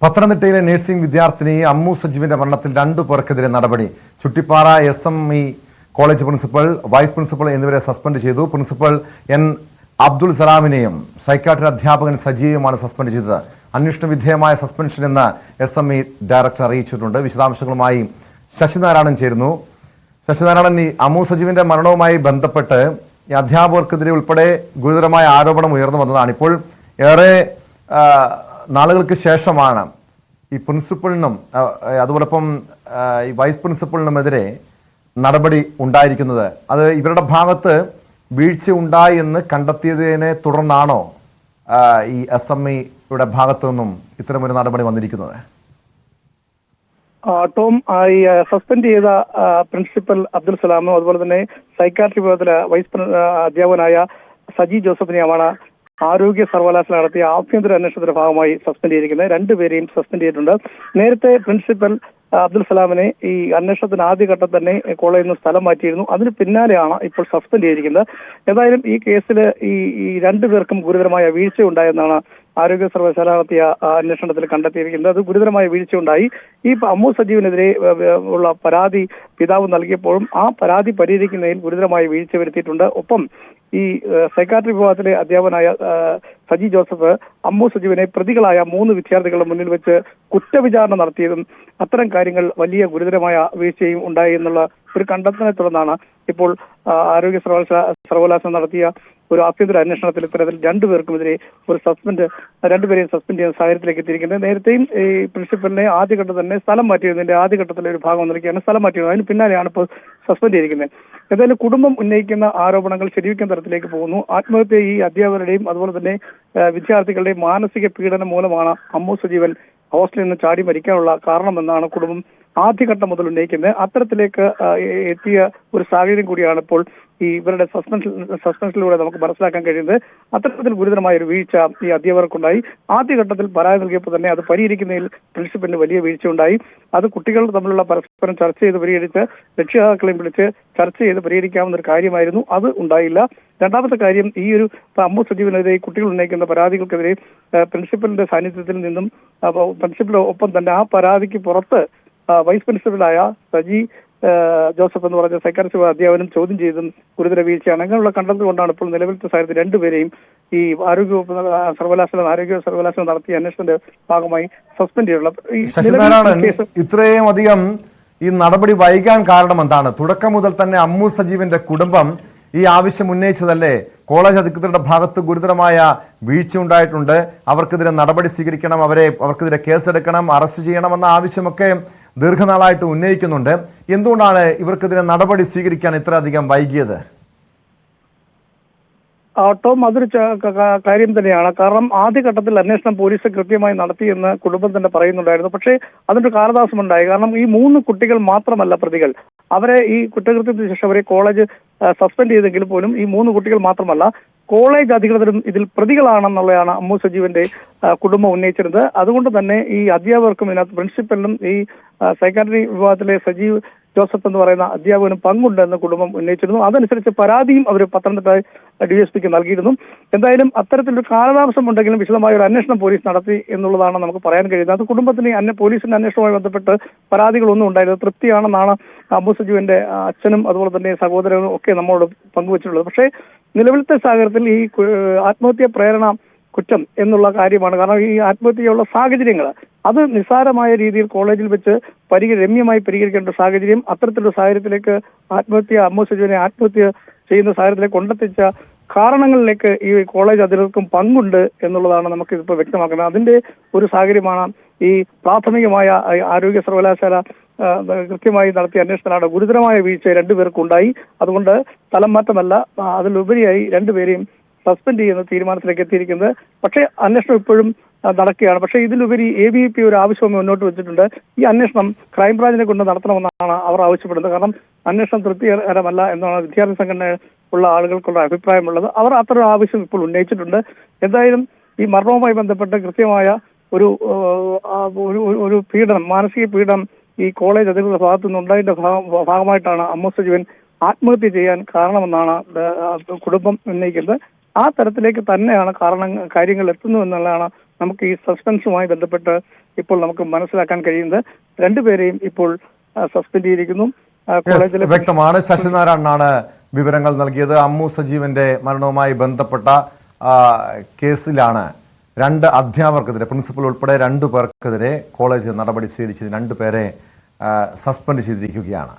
പത്തനംതിട്ടയിലെ നഴ്സിംഗ് വിദ്യാർത്ഥിനി അമ്മു സജീവിന്റെ മരണത്തിൽ 2 പേർക്കെതിരെ നടപടി. Chuttipara SME college principal, vice principal എന്നിവരെ സസ്പെൻഡ് ചെയ്തു. Principal N. അബ്ദുൾ സലാമിനെയും സൈക്കാട്രി അധ്യാപകൻ സജീവയുമാണ് സസ്പെൻഡ് ചെയ്തത്. അന്വേഷണ വിധേയമായ സസ്പെൻഷൻ എന്ന് SME ഡയറക്ടർ അറിയിച്ചിട്ടുണ്ട്. വിശദാംശങ്ങളുമായി ശശിനാരായണൻ ചേരുന്നു. ശശിനാരായണൻ, ഈ അമ്മു സജീവിന്റെ മരണവുമായി ബന്ധപ്പെട്ട് ഈ അധ്യാപകർക്കെതിരെ ഉൾപ്പെടെ ഗുരുതരമായ ആരോപണം ഉയർന്നു വന്നതാണ്. ഇപ്പോൾ ഏറെ നാളുകൾക്ക് ശേഷമാണ് ഈ പ്രിൻസിപ്പലിനും അതുപോലൊപ്പം ഈ വൈസ് പ്രിൻസിപ്പലിനുമെതിരെ നടപടി ഉണ്ടായിരിക്കുന്നത്. അത് ഇവരുടെ ഭാഗത്ത് വീഴ്ച ഉണ്ടായി എന്ന് കണ്ടെത്തിയതിനെ തുടർന്നാണോ ഈ SMEയുടെ ഭാഗത്തു നിന്നും ഇത്തരമൊരു നടപടി വന്നിരിക്കുന്നത്? ടോം, ഈ സസ്പെൻഡ് ചെയ്ത പ്രിൻസിപ്പൽ അബ്ദുൽ സലാമും അതുപോലെ തന്നെ സൈക്കാട്രി വിഭാഗത്തിലെ വൈസ് അധ്യാപകനായ സജി ജോസഫിനെയുമാണ് ആരോഗ്യ സർവകലാശാല നടത്തിയ ആഭ്യന്തര അന്വേഷണത്തിന്റെ ഭാഗമായി സസ്പെൻഡ് ചെയ്തിരിക്കുന്നത്. 2 പേരെയും സസ്പെൻഡ് ചെയ്തിട്ടുണ്ട്. നേരത്തെ പ്രിൻസിപ്പൽ അബ്ദുൽ സലാമിനെ ഈ അന്വേഷണത്തിന് ആദ്യഘട്ടം തന്നെ കോളേജിൽ നിന്ന് സ്ഥലം മാറ്റിയിരുന്നു. അതിന് പിന്നാലെയാണ് ഇപ്പോൾ സസ്പെൻഡ് ചെയ്തിരിക്കുന്നത്. ഏതായാലും ഈ കേസിൽ ഈ 2 പേർക്കും ഗുരുതരമായ വീഴ്ച ഉണ്ടായെന്നാണ് ആരോഗ്യ സർവകലാശാല നടത്തിയ അന്വേഷണത്തിൽ കണ്ടെത്തിയിരിക്കുന്നത്. അത് ഗുരുതരമായ വീഴ്ച ഉണ്ടായി. ഈ അമ്മു സജീവിനെതിരെ ഉള്ള പരാതി പിതാവ് നൽകിയപ്പോഴും ആ പരാതി പരിഹരിക്കുന്നതിൽ ഗുരുതരമായ വീഴ്ച വരുത്തിയിട്ടുണ്ട്. ഒപ്പം ഈ സൈക്കാട്രി വിഭാഗത്തിലെ അധ്യാപകനായ സജി ജോസഫ് അമ്മു സജീവിനെ പ്രതികളായ 3 വിദ്യാർത്ഥികളുടെ മുന്നിൽ വെച്ച് കുറ്റവിചാരണ നടത്തിയതും അത്തരം കാര്യങ്ങൾ വലിയ ഗുരുതരമായ വീഴ്ചയും ഉണ്ടായി എന്നുള്ള ഒരു കണ്ടെത്തലിനെ തുടർന്നാണ് ഇപ്പോൾ ആരോഗ്യ സർവകലാശാല നടത്തിയ ഒരു ആഭ്യന്തര അന്വേഷണത്തിൽ ഇത്തരത്തിൽ 2 പേർക്കുമെതിരെ ഒരു 2 പേരെയും സസ്പെൻഡ് ചെയ്യുന്ന സാഹചര്യത്തിലേക്ക് എത്തിയിരിക്കുന്നത്. നേരത്തെയും ഈ പ്രിൻസിപ്പലിനെ ആദ്യഘട്ടം തന്നെ സ്ഥലം മാറ്റിയതിന്റെ ആദ്യഘട്ടത്തിലെ ഒരു ഭാഗം നൽകിയാണ് സ്ഥലം മാറ്റിയത്. അതിന് പിന്നാലെയാണ് ഇപ്പോൾ സസ്പെൻഡ് ചെയ്തിരിക്കുന്നത്. എന്തായാലും കുടുംബം ഉന്നയിക്കുന്ന ആരോപണങ്ങൾ ശരിവയ്ക്കുന്ന തരത്തിലേക്ക് പോകുന്നു. ആത്മഹത്യ ഈ അധ്യാപകരുടെയും അതുപോലെ തന്നെ വിദ്യാർത്ഥികളുടെയും മാനസിക പീഡനം മൂലമാണ് അമ്മു സജീവൻ ഹോസ്റ്റലിൽ നിന്ന് ചാടി മരിക്കാനുള്ള കാരണമെന്നാണ് കുടുംബം ആദ്യഘട്ടം മുതൽ ഉന്നയിക്കുന്നത്. അത്തരത്തിലേക്ക് എത്തിയ ഒരു സാഹചര്യം കൂടിയാണ് ഇപ്പോൾ ഈ ഇവരുടെ സസ്പെൻഷനിലൂടെ നമുക്ക് മനസ്സിലാക്കാൻ കഴിയുന്നത്. അത്തരത്തിൽ ഗുരുതരമായ ഒരു വീഴ്ച ഈ അധ്യാപകർക്കുണ്ടായി. ആദ്യഘട്ടത്തിൽ പരാതി നൽകിയപ്പോൾ തന്നെ അത് പരിഹരിക്കുന്നതിൽ പ്രിൻസിപ്പലിന് വലിയ വീഴ്ച ഉണ്ടായി. അത് കുട്ടികൾ തമ്മിലുള്ള പരസ്പരം ചർച്ച ചെയ്ത് പരിഹരിച്ച് രക്ഷിതാക്കളെയും വിളിച്ച് ചർച്ച ചെയ്ത് പരിഹരിക്കാവുന്ന ഒരു കാര്യമായിരുന്നു. അത് ഉണ്ടായില്ല. രണ്ടാമത്തെ കാര്യം, ഈ ഒരു അമ്മു സജീവനെതിരെ കുട്ടികൾ ഉന്നയിക്കുന്ന പരാതികൾക്കെതിരെ പ്രിൻസിപ്പലിന്റെ സാന്നിധ്യത്തിൽ നിന്നും പ്രിൻസിപ്പൽ ഒപ്പം തന്നെ ആ പരാതിക്ക് പുറത്ത് വൈസ് പ്രിൻസിപ്പലായ സജി ജോസഫ് എന്ന് പറഞ്ഞ സൈക്കാട്രി അധ്യാപനം ചോദ്യം ചെയ്തും ഗുരുതര വീഴ്ചയാണ്. അങ്ങനെയുള്ള കണ്ടെത്തൽ കൊണ്ടാണ് ഇപ്പോൾ നിലവിലത്തെ സാഹചര്യത്തിൽ 2 പേരെയും ഈ ആരോഗ്യ സർവകലാശാല നടത്തിയ അന്വേഷണത്തിന്റെ ഭാഗമായി സസ്പെൻഡ് ചെയ്തിട്ടുള്ളത്. ഇത്രയും അധികം ഈ നടപടി വൈകാൻ കാരണം എന്താണ്? തുടക്കം മുതൽ തന്നെ അമ്മു സജീവിന്റെ കുടുംബം ഈ ആവശ്യം ഉന്നയിച്ചതല്ലേ? കോളേജ് അധികൃതരുടെ ഭാഗത്ത് ഗുരുതരമായ വീഴ്ച ഉണ്ടായിട്ടുണ്ട്, അവർക്കെതിരെ നടപടി സ്വീകരിക്കണം, അവർക്കെതിരെ കേസെടുക്കണം, അറസ്റ്റ് ചെയ്യണമെന്ന ആവശ്യമൊക്കെ ദീർഘനാളായിട്ട് ഉന്നയിക്കുന്നുണ്ട്. എന്തുകൊണ്ടാണ് ഇവർക്കെതിരെ നടപടി സ്വീകരിക്കാൻ ഇത്രയധികം വൈകിയത്? ടോം, അതൊരു കാര്യം തന്നെയാണ്. കാരണം ആദ്യഘട്ടത്തിൽ അന്വേഷണം പോലീസ് കൃത്യമായി നടത്തിയെന്ന് കുടുംബം തന്നെ പറയുന്നുണ്ടായിരുന്നു. പക്ഷേ അതിന്റെ കാലതാമസമുണ്ടായി. കാരണം ഈ 3 കുട്ടികൾ മാത്രമല്ല പ്രതികൾ. അവരെ ഈ കുറ്റകൃത്യത്തിന് ശേഷം അവരെ കോളേജ് സസ്പെൻഡ് ചെയ്തെങ്കിൽ പോലും ഈ 3 കുട്ടികൾ മാത്രമല്ല കോളേജ് അധികൃതരും ഇതിൽ പ്രതികളാണെന്നുള്ളതാണ് അമ്മു സജീവന്റെ കുടുംബം ഉന്നയിച്ചിരുന്നത്. അതുകൊണ്ട് തന്നെ ഈ അധ്യാപകർക്കും ഇതിനകത്ത് പ്രിൻസിപ്പലിനും ഈ സൈക്കാട്രി വിഭാഗത്തിലെ സജീവ് ജോസഫ് എന്ന് പറയുന്ന അധ്യാപകനും പങ്കുണ്ടെന്ന് കുടുംബം ഉന്നയിച്ചിരുന്നു. അതനുസരിച്ച് പരാതിയും അവർ പത്തനംതിട്ട DSPക്ക് നൽകിയിരുന്നു. എന്തായാലും അത്തരത്തിലൊരു കാലതാമസം ഉണ്ടെങ്കിലും വിശദമായ ഒരു അന്വേഷണം പോലീസ് നടത്തി എന്നുള്ളതാണ് നമുക്ക് പറയാൻ കഴിയുന്നത്. അത് കുടുംബത്തിന് പോലീസിന്റെ അന്വേഷണവുമായി ബന്ധപ്പെട്ട് പരാതികളൊന്നും ഉണ്ടായിരുന്നത് തൃപ്തിയാണെന്നാണ് അമ്മു സജീവന്റെ അച്ഛനും അതുപോലെ തന്നെ സഹോദരനും ഒക്കെ നമ്മോട് പങ്കുവച്ചിട്ടുള്ളത്. പക്ഷേ നിലവിലത്തെ സാഹചര്യത്തിൽ ഈ ആത്മഹത്യാ പ്രേരണ കുറ്റം എന്നുള്ള കാര്യമാണ്. കാരണം ഈ ആത്മഹത്യയുള്ള സാഹചര്യങ്ങൾ അത് നിസ്സാരമായ രീതിയിൽ കോളേജിൽ വെച്ച് രമ്യമായി പരിഹരിക്കേണ്ട സാഹചര്യം, അത്തരത്തിലുള്ള സാഹചര്യത്തിലേക്ക് അമ്മു സജീവനെ ആത്മഹത്യ ചെയ്യുന്ന സാഹചര്യത്തിലേക്ക് കൊണ്ടെത്തിച്ച കാരണങ്ങളിലേക്ക് ഈ കോളേജ് അധികൃതർക്കും പങ്കുണ്ട് എന്നുള്ളതാണ് നമുക്ക് ഇപ്പോൾ വ്യക്തമാക്കുന്നത്. അതിന്റെ ഒരു സാഹചര്യമാണ് ഈ പ്രാഥമികമായ ആരോഗ്യ സർവകലാശാല കൃത്യമായി നടത്തിയ അന്വേഷണത്തിലാണ് ഗുരുതരമായ വീഴ്ച 2 പേർക്കുണ്ടായി. അതുകൊണ്ട് സ്ഥലം മാറ്റമല്ല, അതിലുപരിയായി 2 പേരെയും സസ്പെൻഡ് ചെയ്യുന്ന തീരുമാനത്തിലേക്ക് എത്തിയിരിക്കുന്നത്. പക്ഷേ അന്വേഷണം ഇപ്പോഴും നടക്കുകയാണ്. പക്ഷേ ഇതിലുപരി ABVP ഒരു ആവശ്യം മുന്നോട്ട് വെച്ചിട്ടുണ്ട്. ഈ അന്വേഷണം ക്രൈംബ്രാഞ്ചിനെ കൊണ്ട് നടത്തണമെന്നാണ് അവർ ആവശ്യപ്പെടുന്നത്. കാരണം അന്വേഷണം തൃപ്തികരമല്ല എന്നാണ് വിദ്യാർത്ഥി സംഘടന ഉള്ള ആളുകൾക്കുള്ള അഭിപ്രായമുള്ളത്. അവർ അത്തരം ആവശ്യം ഇപ്പോൾ ഉന്നയിച്ചിട്ടുണ്ട്. എന്തായാലും ഈ മരണവുമായി ബന്ധപ്പെട്ട് കൃത്യമായ ഒരു പീഡനം, മാനസിക പീഡനം ഈ കോളേജ് അധികൃതരുടെ ഭാഗത്തു നിന്നുണ്ടായതിന്റെ ഭാഗമായിട്ടാണ് അമ്മു സജീവൻ ആത്മഹത്യ ചെയ്യാൻ കാരണമെന്നാണ് കുടുംബം ഉന്നയിക്കുന്നത്. ആ തരത്തിലേക്ക് തന്നെയാണ് കാര്യങ്ങൾ എത്തുന്നു എന്നുള്ളതാണ് നമുക്ക് ഈ സസ്പെൻസുമായി ബന്ധപ്പെട്ട് ഇപ്പോൾ നമുക്ക് മനസ്സിലാക്കാൻ കഴിയുന്നത് രണ്ടുപേരെയും ഇപ്പോൾ സസ്പെൻഡ് ചെയ്തിരിക്കുന്നു. കോളേജിലെ വ്യക്തമാണ്. ശശിനാരായണനാണ് വിവരങ്ങൾ നൽകിയത്. അമ്മു സജീവന്റെ മരണവുമായി ബന്ധപ്പെട്ട കേസിലാണ് 2 അധ്യാപകർക്കെതിരെ, പ്രിൻസിപ്പൽ ഉൾപ്പെടെ 2 പേർക്കെതിരെ കോളേജ് നടപടി സ്വീകരിച്ചത്. 2 പേരെ സസ്പെൻഡ് ചെയ്തിരിക്കുകയാണ്.